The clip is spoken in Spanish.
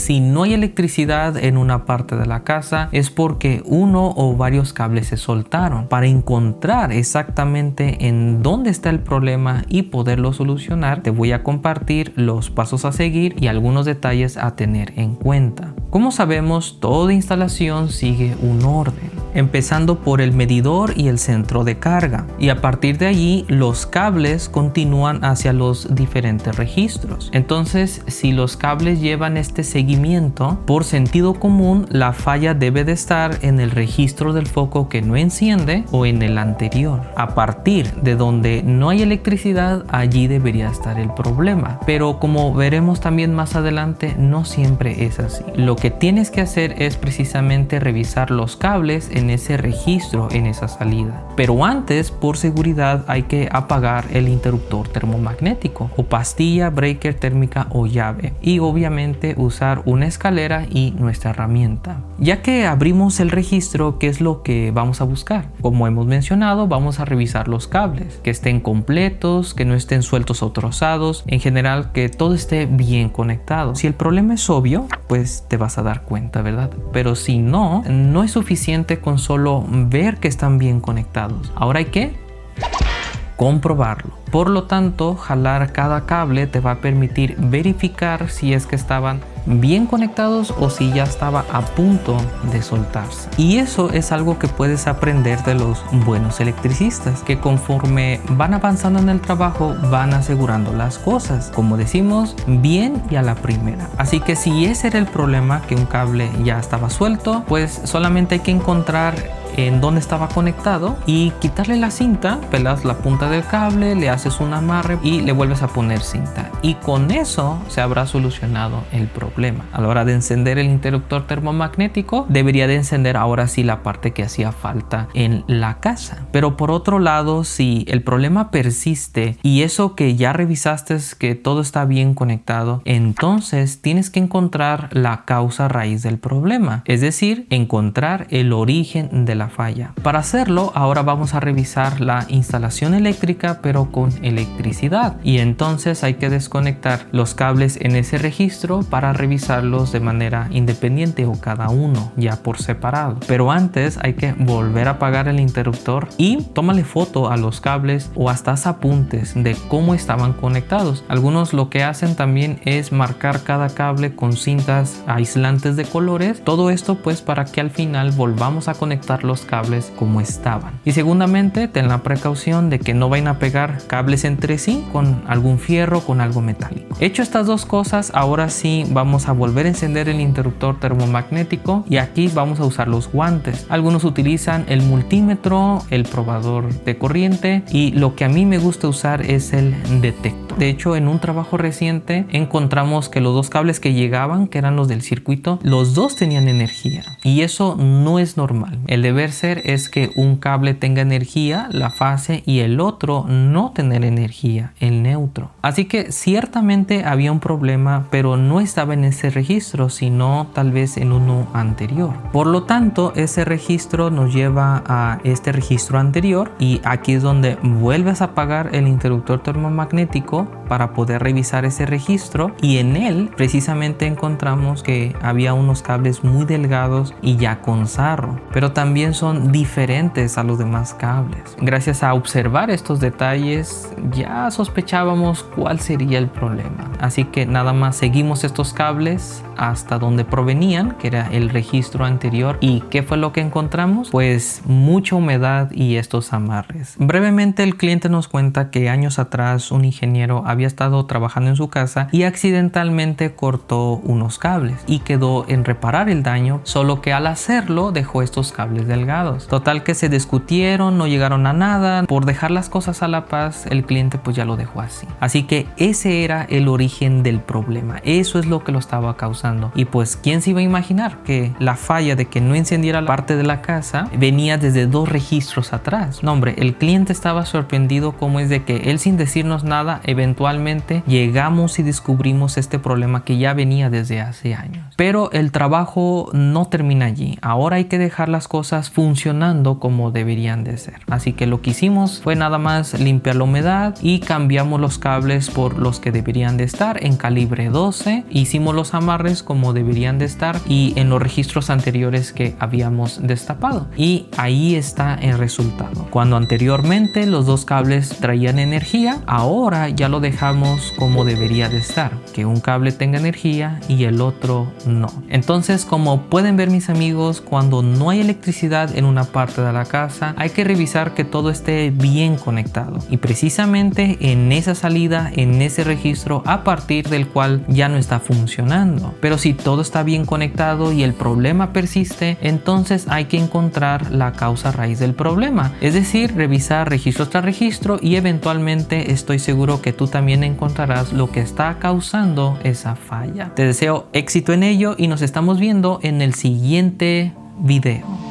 si no hay electricidad en una parte de la casa es porque uno o varios cables se soltaron. Para encontrar exactamente en dónde está el problema y poderlo solucionar, te voy a compartir los pasos a seguir y algunos detalles a tener en cuenta. Como sabemos, toda instalación sigue un orden, empezando por el medidor y el centro de carga, y a partir de allí los cables continúan hacia los diferentes registros. Entonces, si los cables llevan este seguimiento, por sentido común la falla debe de estar en el registro del foco que no enciende o en el anterior. A partir de donde no hay electricidad, allí debería estar el problema, pero como veremos también más adelante, no siempre es así. Lo que tienes que hacer es precisamente revisar los cables en ese registro, en esa salida. Pero antes, por seguridad, hay que apagar el interruptor termomagnético o pastilla, breaker térmica o llave, y obviamente usar una escalera y nuestra herramienta. Ya que abrimos el registro, ¿qué es lo que vamos a buscar? Como hemos mencionado, vamos a revisar los cables, que estén completos, que no estén sueltos o trozados, en general que todo esté bien conectado. Si el problema es obvio, pues te vas a dar cuenta, ¿verdad? Pero si no, no es suficiente con solo ver que están bien conectados. Ahora hay que comprobarlo. Por lo tanto, jalar cada cable te va a permitir verificar si es que estaban bien conectados o si ya estaba a punto de soltarse. Y eso es algo que puedes aprender de los buenos electricistas, que conforme van avanzando en el trabajo van asegurando las cosas, como decimos, bien y a la primera. Así que si ese era el problema, que un cable ya estaba suelto, pues solamente hay que encontrar en dónde estaba conectado y quitarle la cinta, pelas la punta del cable, le haces un amarre y le vuelves a poner cinta, y con eso se habrá solucionado el problema. A la hora de encender el interruptor termomagnético, debería de encender ahora sí la parte que hacía falta en la casa. Pero por otro lado, si el problema persiste y eso que ya revisaste es que todo está bien conectado, entonces tienes que encontrar la causa raíz del problema, es decir, encontrar el origen de la falla. Para hacerlo, ahora vamos a revisar la instalación eléctrica, pero con electricidad, y entonces hay que desconectar los cables en ese registro para revisarlos de manera independiente o cada uno ya por separado. Pero antes hay que volver a apagar el interruptor y tómale foto a los cables o hasta haz apuntes de cómo estaban conectados. Algunos lo que hacen también es marcar cada cable con cintas aislantes de colores. Todo esto pues para que al final volvamos a conectar los cables como estaban. Y segundamente, ten la precaución de que no vayan a pegar cables entre sí con algún fierro, con algo metálico. Hecho estas dos cosas, ahora sí vamos a volver a encender el interruptor termomagnético, y aquí vamos a usar los guantes. Algunos utilizan el multímetro, el probador de corriente, y lo que a mí me gusta usar es el detector. De hecho, en un trabajo reciente encontramos que los dos cables que llegaban, que eran los del circuito, los dos tenían energía, y eso no es normal. El deber ser es que un cable tenga energía, la fase, y el otro no tener energía, el neutro. Así que ciertamente había un problema, pero no estaba en ese registro, sino tal vez en uno anterior. Por lo tanto, ese registro nos lleva a este registro anterior, y aquí es donde vuelves a apagar el interruptor termomagnético para poder revisar ese registro, y en él precisamente encontramos que había unos cables muy delgados y ya con sarro, pero también son diferentes a los demás cables. Gracias a observar estos detalles ya sospechábamos cuál sería el problema, así que nada más seguimos estos cables hasta donde provenían, que era el registro anterior. ¿Y qué fue lo que encontramos? Pues mucha humedad y estos amarres. Brevemente, el cliente nos cuenta que años atrás un ingeniero había estado trabajando en su casa y accidentalmente cortó unos cables y quedó en reparar el daño, solo que al hacerlo dejó estos cables delgados. Total que se discutieron, no llegaron a nada. Por dejar las cosas a la paz, el cliente pues ya lo dejó así. Así que ese era el origen del problema. Eso es lo que lo estaba causando. Y pues quién se iba a imaginar que la falla de que no encendiera la parte de la casa venía desde dos registros atrás. No, hombre, el cliente estaba sorprendido como es de que él, sin decirnos nada, eventualmente eventualmente llegamos y descubrimos este problema que ya venía desde hace años. Pero el trabajo no termina allí. Ahora hay que dejar las cosas funcionando como deberían de ser. Así que lo que hicimos fue nada más limpiar la humedad y cambiamos los cables por los que deberían de estar en calibre 12. Hicimos los amarres como deberían de estar y en los registros anteriores que habíamos destapado. Y ahí está el resultado. Cuando anteriormente los dos cables traían energía, ahora ya lo dejamos como debería de estar, que un cable tenga energía y el otro no. Entonces, como pueden ver mis amigos, cuando no hay electricidad en una parte de la casa, hay que revisar que todo esté bien conectado, y precisamente en esa salida, en ese registro a partir del cual ya no está funcionando. Pero si todo está bien conectado y el problema persiste, entonces hay que encontrar la causa raíz del problema, es decir, revisar registro tras registro, y eventualmente estoy seguro que tú también encontrarás lo que está causando esa falla. Te deseo éxito en ello y nos estamos viendo en el siguiente video.